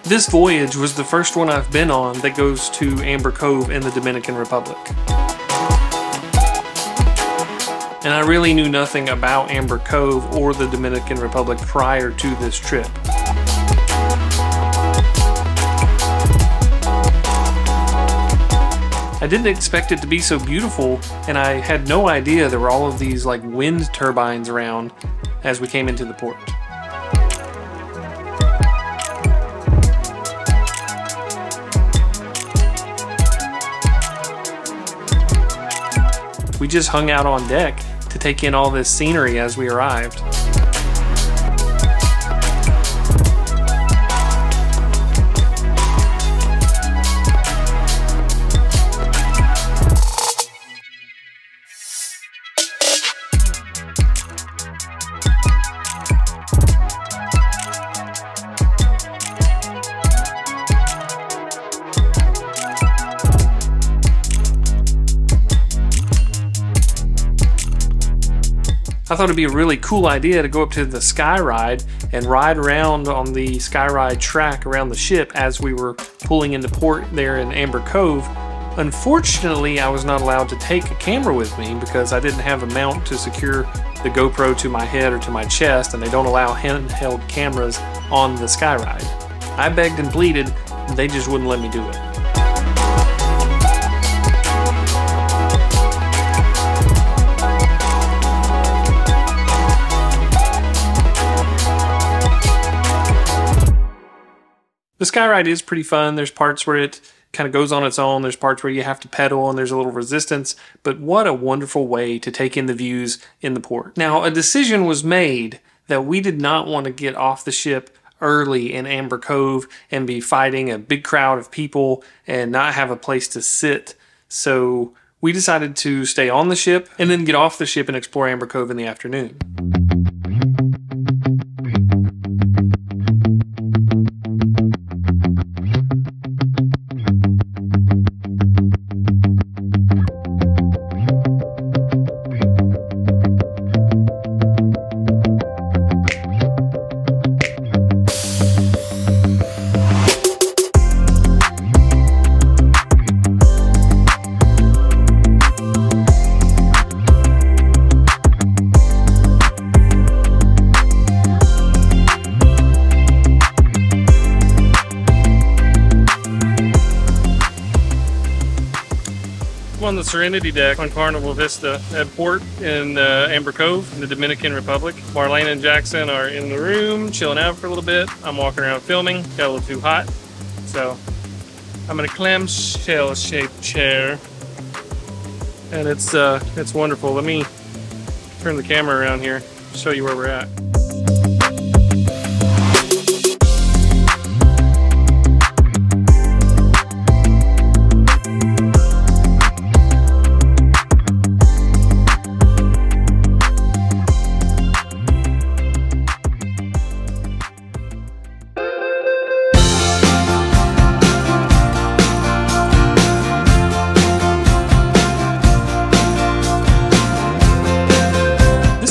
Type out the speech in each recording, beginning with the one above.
This voyage was the first one I've been on that goes to Amber Cove in the Dominican Republic. And I really knew nothing about Amber Cove or the Dominican Republic prior to this trip. I didn't expect it to be so beautiful, and I had no idea there were all of these like wind turbines around as we came into the port. We just hung out on deck to take in all this scenery as we arrived. I thought it'd be a really cool idea to go up to the sky ride and ride around on the sky ride track around the ship as we were pulling into port there in Amber Cove. Unfortunately, I was not allowed to take a camera with me because I didn't have a mount to secure the GoPro to my head or to my chest, and they don't allow handheld cameras on the sky ride. I begged and pleaded, they just wouldn't let me do it. The sky ride is pretty fun. There's parts where it kind of goes on its own. There's parts where you have to pedal and there's a little resistance. But what a wonderful way to take in the views in the port. Now, a decision was made that we did not want to get off the ship early in Amber Cove and be fighting a big crowd of people and not have a place to sit. So we decided to stay on the ship and then get off the ship and explore Amber Cove in the afternoon. On the Serenity deck on Carnival Vista at port in Amber Cove in the Dominican Republic. Marlene and Jackson are in the room chilling out for a little bit. I'm walking around filming, got a little too hot, so I'm in a clamshell shaped chair and it's wonderful. Let me turn the camera around here, show you where we're at.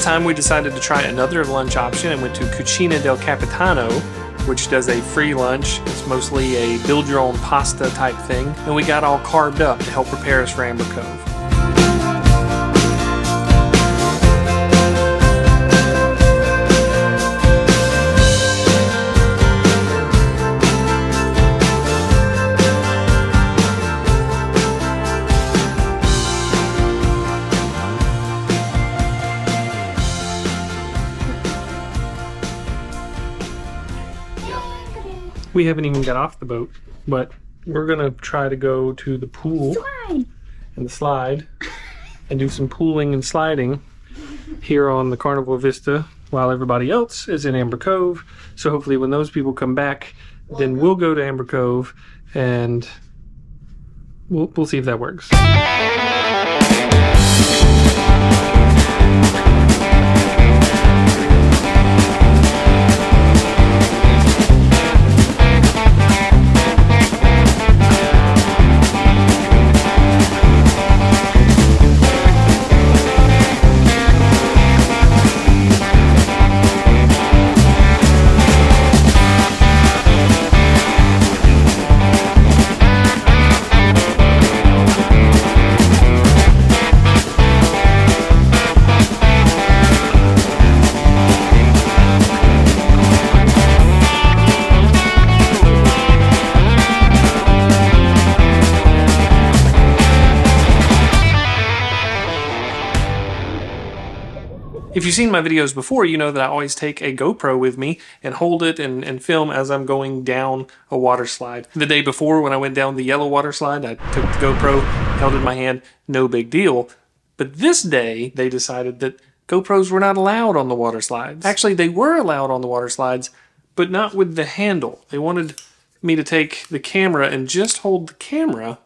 Time we decided to try another lunch option and went to Cucina del Capitano, which does a free lunch. It's mostly a build your own pasta type thing, and we got all carved up to help prepare us for Amber Cove. We haven't even got off the boat, but we're gonna try to go to the pool and the slide and do some pooling and sliding here on the Carnival Vista while everybody else is in Amber Cove. So hopefully when those people come back, then we'll go to Amber Cove and we'll see if that works. If you've seen my videos before, you know that I always take a GoPro with me and hold it and film as I'm going down a water slide. The day before, when I went down the yellow water slide, I took the GoPro, held it in my hand, no big deal. But this day, they decided that GoPros were not allowed on the water slides. Actually, they were allowed on the water slides, but not with the handle. They wanted me to take the camera and just hold the camera,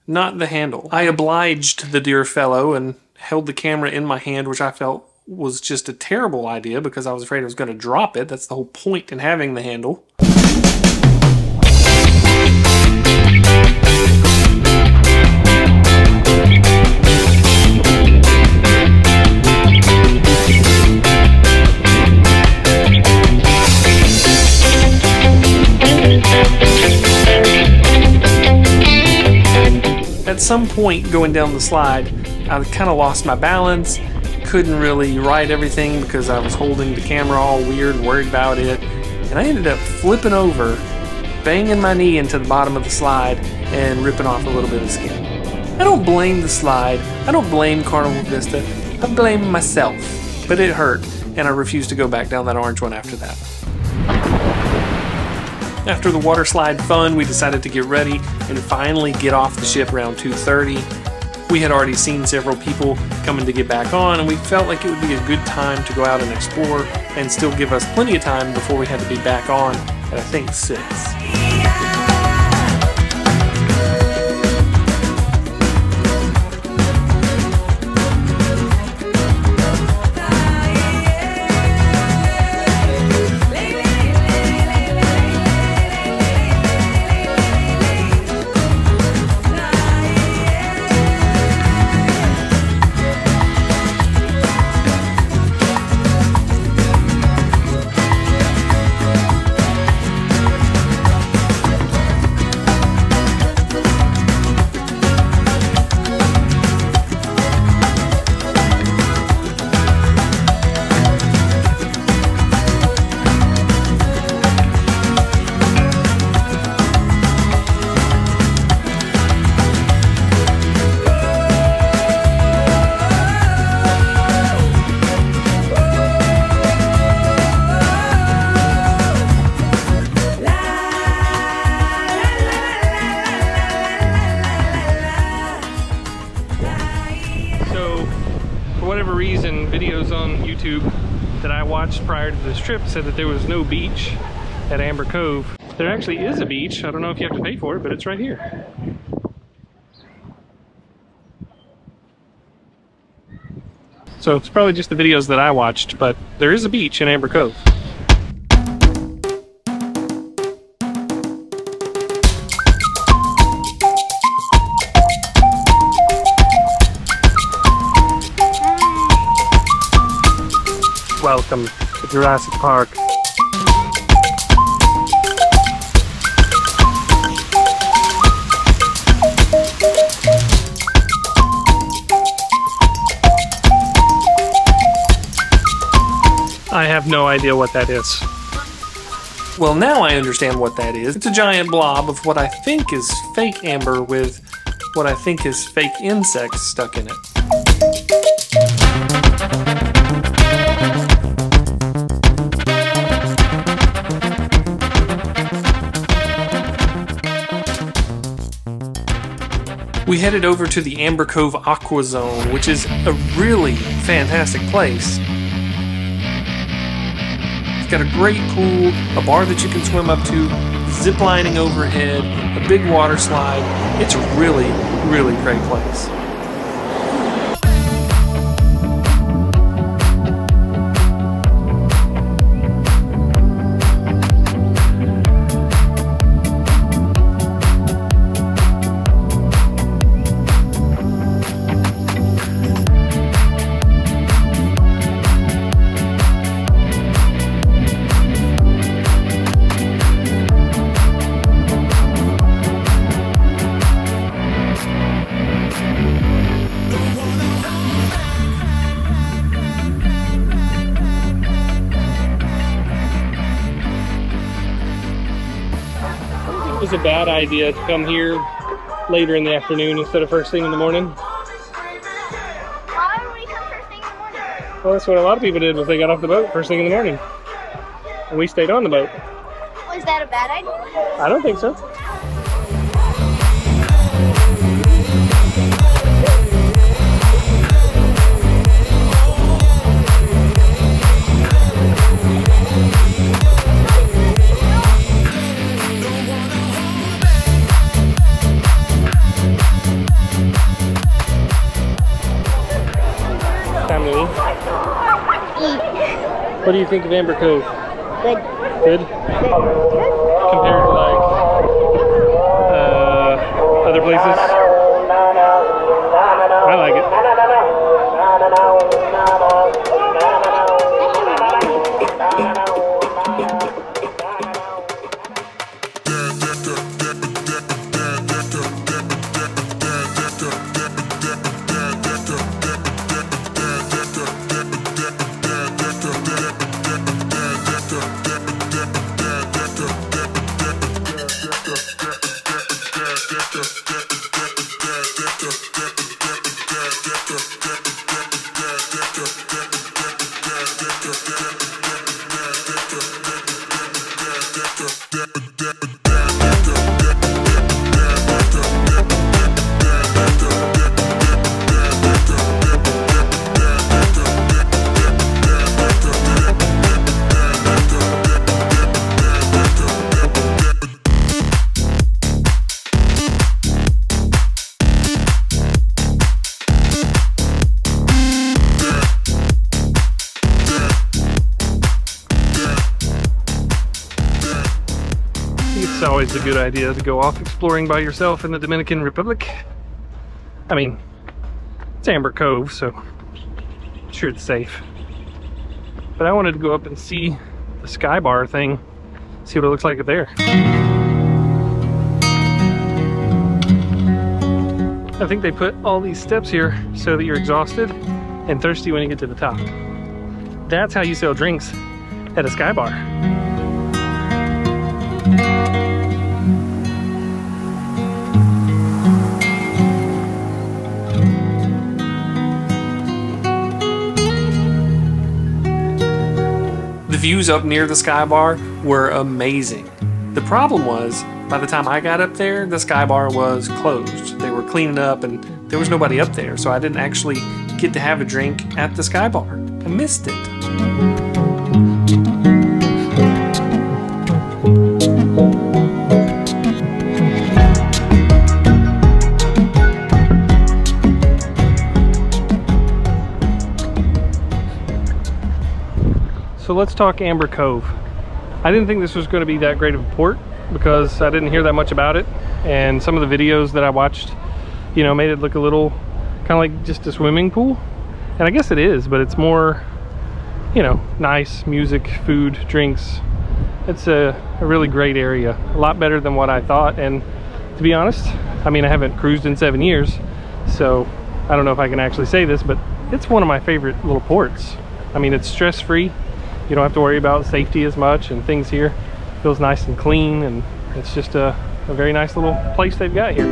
not the handle. I obliged the dear fellow and held the camera in my hand, which I felt was just a terrible idea because I was afraid I was going to drop it. That's the whole point in having the handle. At some point going down the slide, I kind of lost my balance, couldn't really ride everything because I was holding the camera all weird, worried about it, and I ended up flipping over, banging my knee into the bottom of the slide, and ripping off a little bit of skin. I don't blame the slide, I don't blame Carnival Vista, I blame myself, but it hurt, and I refused to go back down that orange one after that. After the water slide fun, we decided to get ready and finally get off the ship around 2:30. We had already seen several people coming to get back on, and we felt like it would be a good time to go out and explore and still give us plenty of time before we had to be back on at I think 6. For whatever reason, videos on YouTube that I watched prior to this trip said that there was no beach at Amber Cove. There actually is a beach. I don't know if you have to pay for it, but it's right here. So it's probably just the videos that I watched, but there is a beach in Amber Cove. Welcome to Jurassic Park. I have no idea what that is. Well, now I understand what that is. It's a giant blob of what I think is fake amber with what I think is fake insects stuck in it. We headed over to the Amber Cove Aqua Zone, which is a really fantastic place. It's got a great pool, a bar that you can swim up to, zip lining overhead, a big water slide. It's a really, really great place. It was a bad idea to come here later in the afternoon instead of first thing in the morning. Why would we come first thing in the morning? Well, that's what a lot of people did, was they got off the boat first thing in the morning. And we stayed on the boat. Was that a bad idea? I don't think so. Time to eat. What do you think of Amber Cove? Good. Good? Good. Compared to like other places? I like it. It's always a good idea to go off exploring by yourself in the Dominican Republic. I mean, it's Amber Cove, so I'm sure it's safe. But I wanted to go up and see the sky bar thing, see what it looks like up there. I think they put all these steps here so that you're exhausted and thirsty when you get to the top. That's how you sell drinks at a sky bar. The views up near the sky bar were amazing. The problem was, by the time I got up there, the sky bar was closed. They were cleaning up and there was nobody up there, so I didn't actually get to have a drink at the sky bar. I missed it. So let's talk Amber Cove. I didn't think this was going to be that great of a port because I didn't hear that much about it, and some of the videos that I watched, you know, made it look a little kind of like just a swimming pool, and I guess it is, but it's more, you know, nice music, food, drinks. It's a really great area, a lot better than what I thought. And to be honest, I mean, I haven't cruised in 7 years, so I don't know if I can actually say this, but it's one of my favorite little ports. I mean, it's stress-free. You don't have to worry about safety as much, and things here feels nice and clean, and it's just a very nice little place they've got here.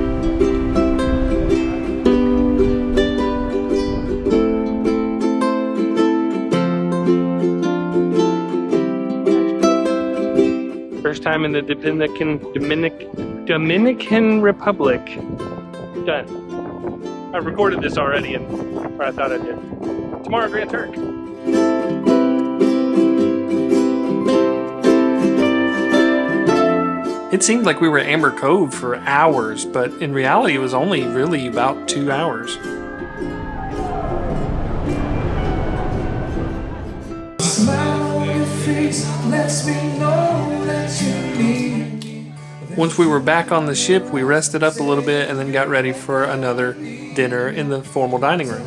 First time in the Dominican Republic. Done. I recorded this already, or I thought I did. Tomorrow, Grand Turk. It seemed like we were at Amber Cove for hours, but in reality it was only really about 2 hours. Once we were back on the ship, we rested up a little bit and then got ready for another dinner in the formal dining room.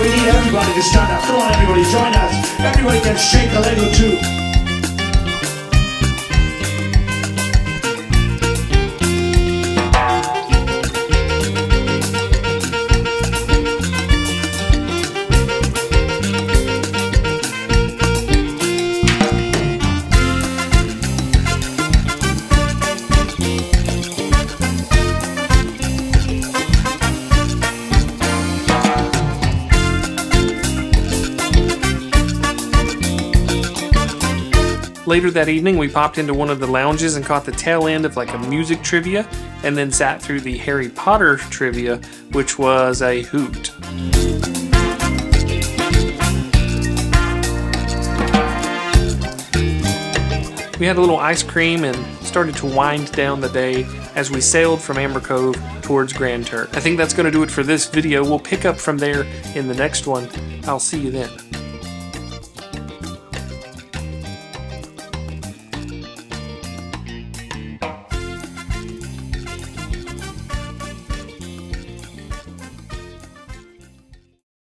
we need everybody to stand up. Come on, everybody, join us. Everybody can shake a leg or two. Later that evening, we popped into one of the lounges and caught the tail end of like a music trivia, and then sat through the Harry Potter trivia, which was a hoot. We had a little ice cream and started to wind down the day as we sailed from Amber Cove towards Grand Turk. I think that's going to do it for this video. We'll pick up from there in the next one. I'll see you then.